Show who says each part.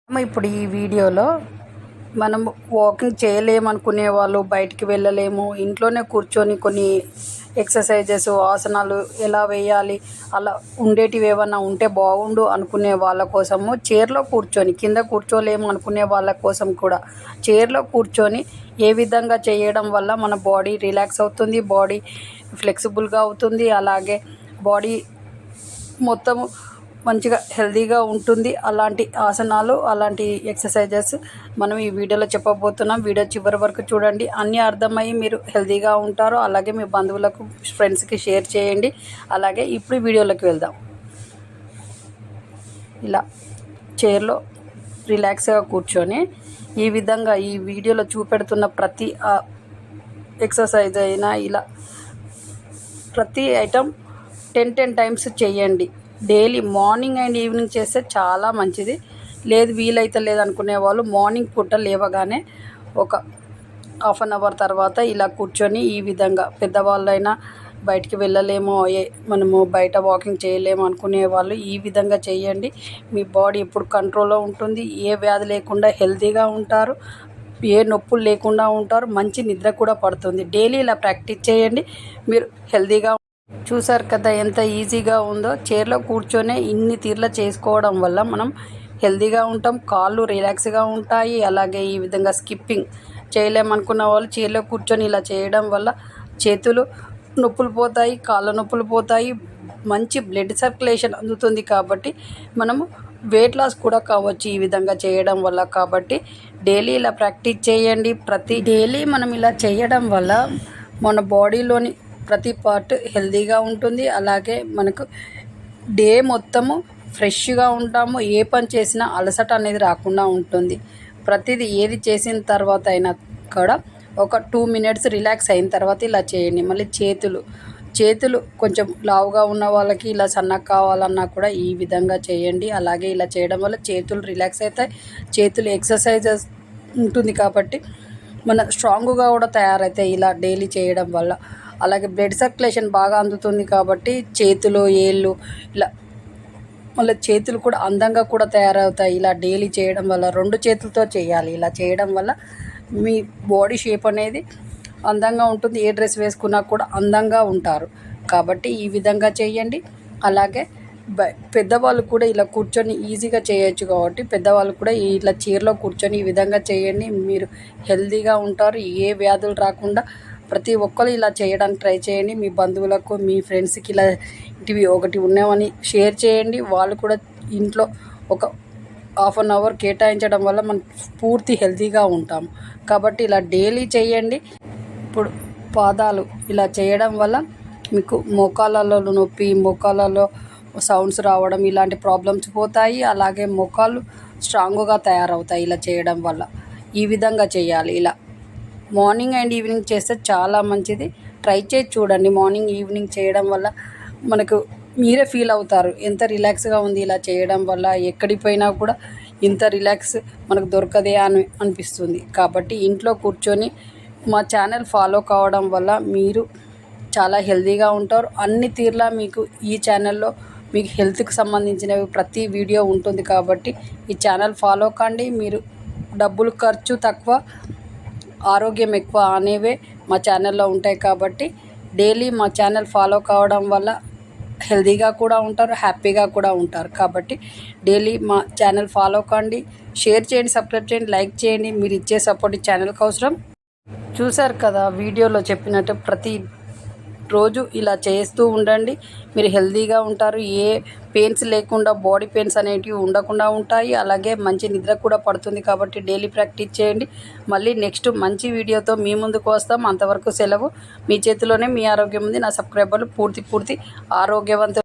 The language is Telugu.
Speaker 1: ఇప్పుడు ఈ వీడియోలో మనం వాకింగ్ చేయలేమనుకునే వాళ్ళు, బయటికి వెళ్ళలేము, ఇంట్లోనే కూర్చొని కొన్ని ఎక్సర్సైజెస్, ఆసనాలు ఎలా వేయాలి, అలా ఉండేటివి ఏమన్నా ఉంటే బాగుండు అనుకునే వాళ్ళ కోసము, చైర్లో కూర్చొని, కింద కూర్చోలేము అనుకునే వాళ్ళ కోసం కూడా చైర్లో కూర్చొని ఏ విధంగా చేయడం వల్ల మన బాడీ రిలాక్స్ అవుతుంది, బాడీ ఫ్లెక్సిబుల్గా అవుతుంది, అలాగే బాడీ మొత్తము మంచిగా హెల్తీగా ఉంటుంది. అలాంటి ఆసనాలు, అలాంటి ఎక్సర్సైజెస్ మనం ఈ వీడియోలో చెప్పబోతున్నాం. వీడియో చివరి వరకు చూడండి, అన్నీ అర్థమయ్యి మీరు హెల్తీగా ఉంటారు. అలాగే మీ బంధువులకు, ఫ్రెండ్స్కి షేర్ చేయండి. అలాగే ఇప్పుడు వీడియోలోకి వెళ్దాం. ఇలా చైర్లో రిలాక్స్గా కూర్చొని ఈ విధంగా ఈ వీడియోలో చూపెడుతున్న ప్రతి ఎక్సర్సైజ్ అయినా ఇలా ప్రతి ఐటమ్ 10 టైమ్స్ చేయండి. డైలీ మార్నింగ్ అండ్ ఈవినింగ్ చేస్తే చాలా మంచిది. లేదు వీలైతే లేదనుకునే వాళ్ళు మార్నింగ్ పూట లేవగానే ఒక హాఫ్ అన్ అవర్ తర్వాత ఇలా కూర్చొని ఈ విధంగా, పెద్దవాళ్ళైనా బయటికి వెళ్ళలేము, మనము బయట వాకింగ్ చేయలేము అనుకునే వాళ్ళు ఈ విధంగా చేయండి. మీ బాడీ ఎప్పుడు కంట్రోల్లో ఉంటుంది, ఏ వ్యాధి లేకుండా హెల్తీగా ఉంటారు, ఏ నొప్పులు లేకుండా ఉంటారు, మంచి నిద్ర కూడా పడుతుంది. డైలీ ఇలా ప్రాక్టీస్ చేయండి, మీరు హెల్తీగా. చూసారు కదా ఎంత ఈజీగా ఉందో. చైర్లో కూర్చొనే ఇన్ని తీర్ల చేసుకోవడం వల్ల మనం హెల్తీగా ఉంటాం, కాళ్ళు రిలాక్స్గా ఉంటాయి. అలాగే ఈ విధంగా స్కిప్పింగ్ చేయలేమనుకున్న వాళ్ళు చైర్లో కూర్చొని ఇలా చేయడం వల్ల చేతులు నొప్పులు పోతాయి, కాళ్ళ నొప్పులు పోతాయి, మంచి బ్లడ్ సర్క్యులేషన్ అందుతుంది. కాబట్టి మనము వెయిట్ లాస్ కూడా కావచ్చు ఈ విధంగా చేయడం వల్ల. కాబట్టి డైలీ ఇలా ప్రాక్టీస్ చేయండి. డైలీ మనం ఇలా చేయడం వల్ల మన బాడీలోని ప్రతి పార్ట్ హెల్తీగా ఉంటుంది. అలాగే మనకు డే మొత్తము ఫ్రెష్గా ఉంటాము, ఏ పని చేసినా అలసట అనేది రాకుండా ఉంటుంది. ప్రతిదీ ఏది చేసిన తర్వాత అయినా కూడా ఒక 2 మినిట్స్ రిలాక్స్ అయిన తర్వాత ఇలా చేయండి. మళ్ళీ చేతులు కొంచెం లావుగా ఉన్న వాళ్ళకి, ఇలా సన్నగా కావాలన్నా కూడా ఈ విధంగా చేయండి. అలాగే ఇలా చేయడం వల్ల చేతులు రిలాక్స్ అవుతాయి, చేతులు ఎక్సర్సైజెస్ ఉంటుంది కాబట్టి మన స్ట్రాంగ్గా కూడా తయారవుతాయి ఇలా డైలీ చేయడం వల్ల. అలాగే బ్లడ్ సర్క్యులేషన్ బాగా అందుతుంది కాబట్టి చేతులు, ఏళ్ళు ఇలా మళ్ళీ చేతులు కూడా అందంగా కూడా తయారవుతాయి ఇలా డైలీ చేయడం వల్ల. 2 చేతులతో చేయాలి. ఇలా చేయడం వల్ల మీ బాడీ షేప్ అనేది అందంగా ఉంటుంది, ఏ డ్రెస్ వేసుకున్నా కూడా అందంగా ఉంటారు. కాబట్టి ఈ విధంగా చేయండి. అలాగే పెద్దవాళ్ళు కూడా ఇలా కూర్చొని ఈజీగా చేయొచ్చు కాబట్టి పెద్దవాళ్ళు కూడా ఇలా చైర్లో కూర్చొని ఈ విధంగా చేయండి. మీరు హెల్తీగా ఉంటారు, ఏ వ్యాధులు రాకుండా. ప్రతి ఒక్కరు ఇలా చేయడానికి ట్రై చేయండి. మీ బంధువులకు, మీ ఫ్రెండ్స్కి ఇలా ఇవి ఒకటి ఉన్నామని షేర్ చేయండి. వాళ్ళు కూడా ఇంట్లో ఒక హాఫ్ అన్ అవర్ కేటాయించడం వల్ల మనం పూర్తి హెల్తీగా ఉంటాము. కాబట్టి ఇలా డైలీ చేయండి. ఇప్పుడు పాదాలు ఇలా చేయడం వల్ల మీకు మోకాళ్ళలో నొప్పి, మోకాళ్ళలో సౌండ్స్ రావడం, ఇలాంటి ప్రాబ్లమ్స్ పోతాయి. అలాగే మోకాళ్ళు స్ట్రాంగ్గా తయారవుతాయి ఇలా చేయడం వల్ల. ఈ విధంగా చేయాలి. ఇలా మార్నింగ్ అండ్ ఈవినింగ్ చేస్తే చాలా మంచిది. ట్రై చేసి చూడండి. మార్నింగ్ ఈవినింగ్ చేయడం వల్ల మనకు మీరే ఫీల్ అవుతారు ఎంత రిలాక్స్గా ఉంది ఇలా చేయడం వల్ల. ఎక్కడికి పోయినా కూడా ఇంత రిలాక్స్ మనకు దొరకదే అని అనిపిస్తుంది. కాబట్టి ఇంట్లో కూర్చొని మా ఛానల్ ఫాలో కావడం వల్ల మీరు చాలా హెల్తీగా ఉంటారు. అన్ని తీర్లా మీకు ఈ ఛానల్లో మీకు హెల్త్కి సంబంధించినవి ప్రతి వీడియో ఉంటుంది. కాబట్టి ఈ ఛానల్ ఫాలో కండి. మీరు డబ్బులు ఖర్చు తక్కువ, ఆరోగ్యం ఎక్కువ అనేవే మా ఛానల్లో ఉంటాయి. కాబట్టి డైలీ మా ఛానల్ ఫాలో కావడం వల్ల హెల్తీగా కూడా ఉంటారు, హ్యాపీగా కూడా ఉంటారు. కాబట్టి డైలీ మా ఛానల్ ఫాలో కండి, షేర్ చేయండి, సబ్స్క్రైబ్ చేయండి, లైక్ చేయండి. మీరు ఇచ్చే సపోర్ట్ ఈ ఛానల్కి అవసరం. చూశారు కదా వీడియోలో చెప్పినట్టు ప్రతి రోజు ఇలా చేస్తూ ఉండండి. మీరు హెల్తీగా ఉంటారు, ఏ పెయిన్స్ లేకుండా, బాడీ పెయిన్స్ అనేటివి ఉండకుండా ఉంటాయి. అలాగే మంచి నిద్ర కూడా పడుతుంది. కాబట్టి డైలీ ప్రాక్టీస్ చేయండి. మళ్ళీ నెక్స్ట్ మంచి వీడియోతో మీ ముందుకు వస్తాం. అంతవరకు సెలవు. మీ చేతిలోనే మీ ఆరోగ్యం ఉంది. నా సబ్స్క్రైబర్లు పూర్తి ఆరోగ్యవంతులు.